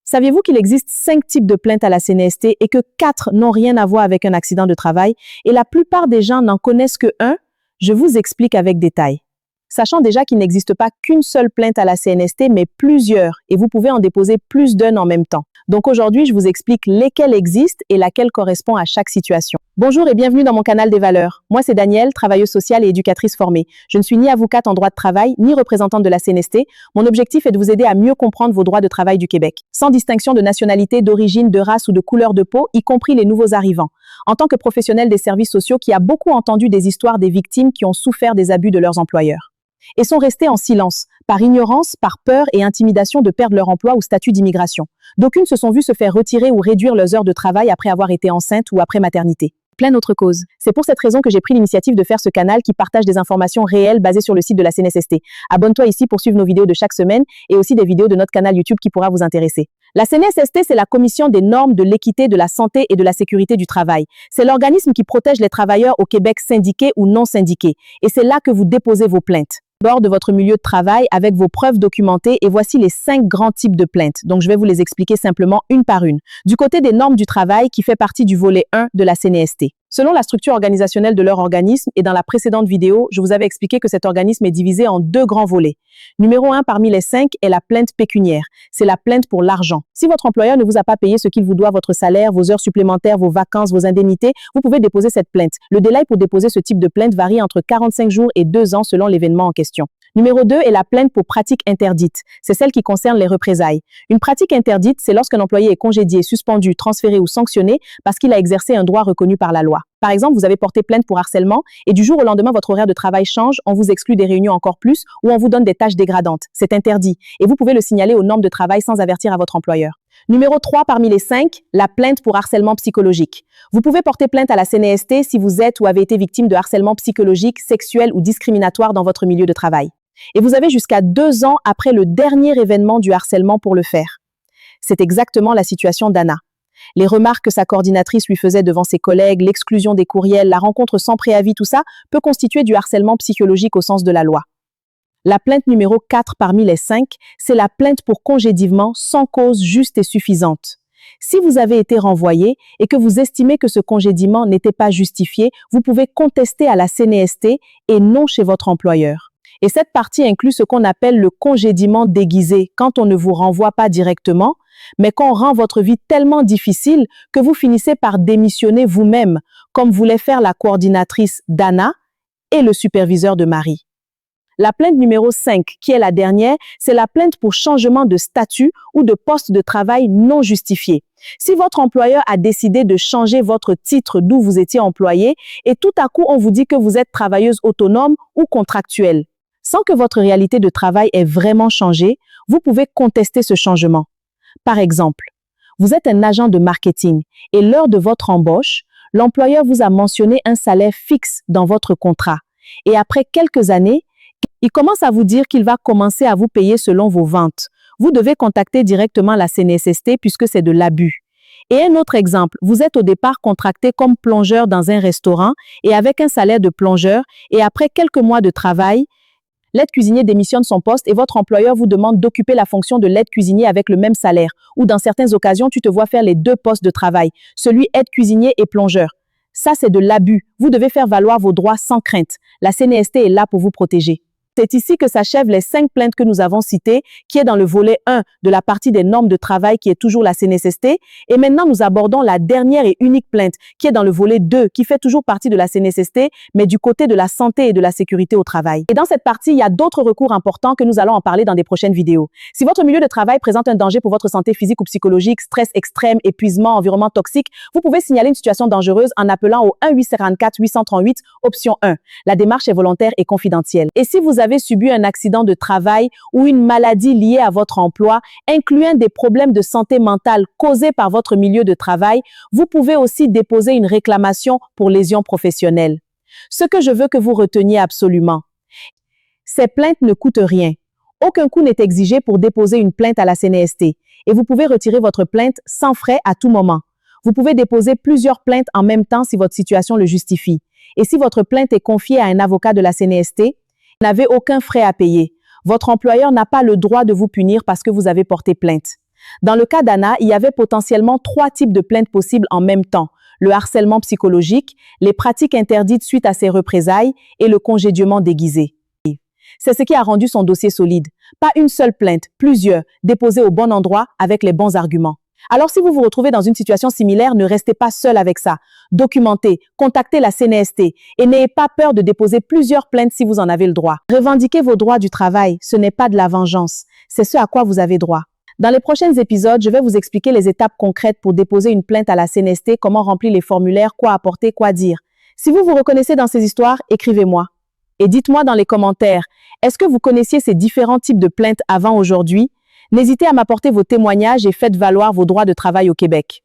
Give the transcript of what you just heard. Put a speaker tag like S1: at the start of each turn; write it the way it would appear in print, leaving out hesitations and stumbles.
S1: Saviez-vous qu'il existe 5 types de plaintes à la CNST et que 4 n'ont rien à voir avec un accident de travail et la plupart des gens n'en connaissent que un? Je vous explique avec détail. Sachant déjà qu'il n'existe pas qu'une seule plainte à la CNST, mais plusieurs, et vous pouvez en déposer plus d'une en même temps. Donc aujourd'hui, je vous explique lesquelles existent et laquelle correspond à chaque situation. Bonjour et bienvenue dans mon canal des valeurs. Moi, c'est Danielle, travailleuse sociale et éducatrice formée. Je ne suis ni avocate en droit de travail, ni représentante de la CNST. Mon objectif est de vous aider à mieux comprendre vos droits de travail du Québec, sans distinction de nationalité, d'origine, de race ou de couleur de peau, y compris les nouveaux arrivants. En tant que professionnel des services sociaux qui a beaucoup entendu des histoires des victimes qui ont souffert des abus de leurs employeurs et sont restés en silence, par ignorance, par peur et intimidation de perdre leur emploi ou statut d'immigration. D'aucunes se sont vues se faire retirer ou réduire leurs heures de travail après avoir été enceintes ou après maternité. Plein d'autres causes. C'est pour cette raison que j'ai pris l'initiative de faire ce canal qui partage des informations réelles basées sur le site de la CNSST. Abonne-toi ici pour suivre nos vidéos de chaque semaine et aussi des vidéos de notre canal YouTube qui pourra vous intéresser. La CNSST, c'est la Commission des normes de l'équité, de la santé et de la sécurité du travail. C'est l'organisme qui protège les travailleurs au Québec syndiqués ou non syndiqués. Et c'est là que vous déposez vos plaintes. Bord de votre milieu de travail avec vos preuves documentées et voici les 5 grands types de plaintes. Donc, je vais vous les expliquer simplement une par une. Du côté des normes du travail qui fait partie du volet 1 de la CNST. Selon la structure organisationnelle de leur organisme et dans la précédente vidéo, je vous avais expliqué que cet organisme est divisé en 2 grands volets. Numéro 1 parmi les 5 est la plainte pécuniaire. C'est la plainte pour l'argent. Si votre employeur ne vous a pas payé ce qu'il vous doit, votre salaire, vos heures supplémentaires, vos vacances, vos indemnités, vous pouvez déposer cette plainte. Le délai pour déposer ce type de plainte varie entre 45 jours et 2 ans selon l'événement en question. Numéro 2 est la plainte pour pratique interdite. C'est celle qui concerne les représailles. Une pratique interdite, c'est lorsqu'un employé est congédié, suspendu, transféré ou sanctionné parce qu'il a exercé un droit reconnu par la loi. Par exemple, vous avez porté plainte pour harcèlement et du jour au lendemain, votre horaire de travail change, on vous exclut des réunions encore plus ou on vous donne des tâches dégradantes. C'est interdit et vous pouvez le signaler aux normes de travail sans avertir à votre employeur. Numéro 3 parmi les 5, la plainte pour harcèlement psychologique. Vous pouvez porter plainte à la CNST si vous êtes ou avez été victime de harcèlement psychologique, sexuel ou discriminatoire dans votre milieu de travail. Et vous avez jusqu'à 2 ans après le dernier événement du harcèlement pour le faire. C'est exactement la situation d'Anna. Les remarques que sa coordinatrice lui faisait devant ses collègues, l'exclusion des courriels, la rencontre sans préavis, tout ça peut constituer du harcèlement psychologique au sens de la loi. La plainte numéro 4 parmi les 5, c'est la plainte pour congédiement sans cause juste et suffisante. Si vous avez été renvoyé et que vous estimez que ce congédiement n'était pas justifié, vous pouvez contester à la CNST et non chez votre employeur. Et cette partie inclut ce qu'on appelle le congédiement déguisé, quand on ne vous renvoie pas directement, mais qu'on rend votre vie tellement difficile que vous finissez par démissionner vous-même, comme voulait faire la coordinatrice d'Anna et le superviseur de Marie. La plainte numéro 5, qui est la dernière, c'est la plainte pour changement de statut ou de poste de travail non justifié. Si votre employeur a décidé de changer votre titre d'où vous étiez employé et tout à coup on vous dit que vous êtes travailleuse autonome ou contractuelle, sans que votre réalité de travail ait vraiment changé, vous pouvez contester ce changement. Par exemple, vous êtes un agent de marketing et lors de votre embauche, l'employeur vous a mentionné un salaire fixe dans votre contrat. Et après quelques années, il commence à vous dire qu'il va commencer à vous payer selon vos ventes. Vous devez contacter directement la CNSST puisque c'est de l'abus. Et un autre exemple, vous êtes au départ contracté comme plongeur dans un restaurant et avec un salaire de plongeur et après quelques mois de travail, l'aide cuisinier démissionne son poste et votre employeur vous demande d'occuper la fonction de l'aide cuisinier avec le même salaire. Ou dans certaines occasions, tu te vois faire les 2 postes de travail, celui aide cuisinier et plongeur. Ça, c'est de l'abus. Vous devez faire valoir vos droits sans crainte. La CNST est là pour vous protéger. C'est ici que s'achèvent les 5 plaintes que nous avons citées, qui est dans le volet 1 de la partie des normes de travail qui est toujours la CNSST. Et maintenant, nous abordons la dernière et unique plainte qui est dans le volet 2, qui fait toujours partie de la CNSST, mais du côté de la santé et de la sécurité au travail. Et dans cette partie, il y a d'autres recours importants que nous allons en parler dans des prochaines vidéos. Si votre milieu de travail présente un danger pour votre santé physique ou psychologique, stress extrême, épuisement, environnement toxique, vous pouvez signaler une situation dangereuse en appelant au 1-844-838, option 1. La démarche est volontaire et confidentielle. Et si vous avez subi un accident de travail ou une maladie liée à votre emploi, incluant des problèmes de santé mentale causés par votre milieu de travail, vous pouvez aussi déposer une réclamation pour lésion professionnelle. Ce que je veux que vous reteniez absolument, ces plaintes ne coûtent rien. Aucun coût n'est exigé pour déposer une plainte à la CNST et vous pouvez retirer votre plainte sans frais à tout moment. Vous pouvez déposer plusieurs plaintes en même temps si votre situation le justifie. Et si votre plainte est confiée à un avocat de la CNST, vous n'avez aucun frais à payer. Votre employeur n'a pas le droit de vous punir parce que vous avez porté plainte. Dans le cas d'Anna, il y avait potentiellement 3 types de plaintes possibles en même temps: le harcèlement psychologique, les pratiques interdites suite à ses représailles et le congédiement déguisé. C'est ce qui a rendu son dossier solide. Pas une seule plainte, plusieurs, déposées au bon endroit avec les bons arguments. Alors si vous vous retrouvez dans une situation similaire, ne restez pas seul avec ça. Documentez, contactez la CNST et n'ayez pas peur de déposer plusieurs plaintes si vous en avez le droit. Revendiquez vos droits du travail, ce n'est pas de la vengeance, c'est ce à quoi vous avez droit. Dans les prochains épisodes, je vais vous expliquer les étapes concrètes pour déposer une plainte à la CNST, comment remplir les formulaires, quoi apporter, quoi dire. Si vous vous reconnaissez dans ces histoires, écrivez-moi. Et dites-moi dans les commentaires, est-ce que vous connaissiez ces différents types de plaintes avant aujourd'hui? N'hésitez à m'apporter vos témoignages et faites valoir vos droits de travail au Québec.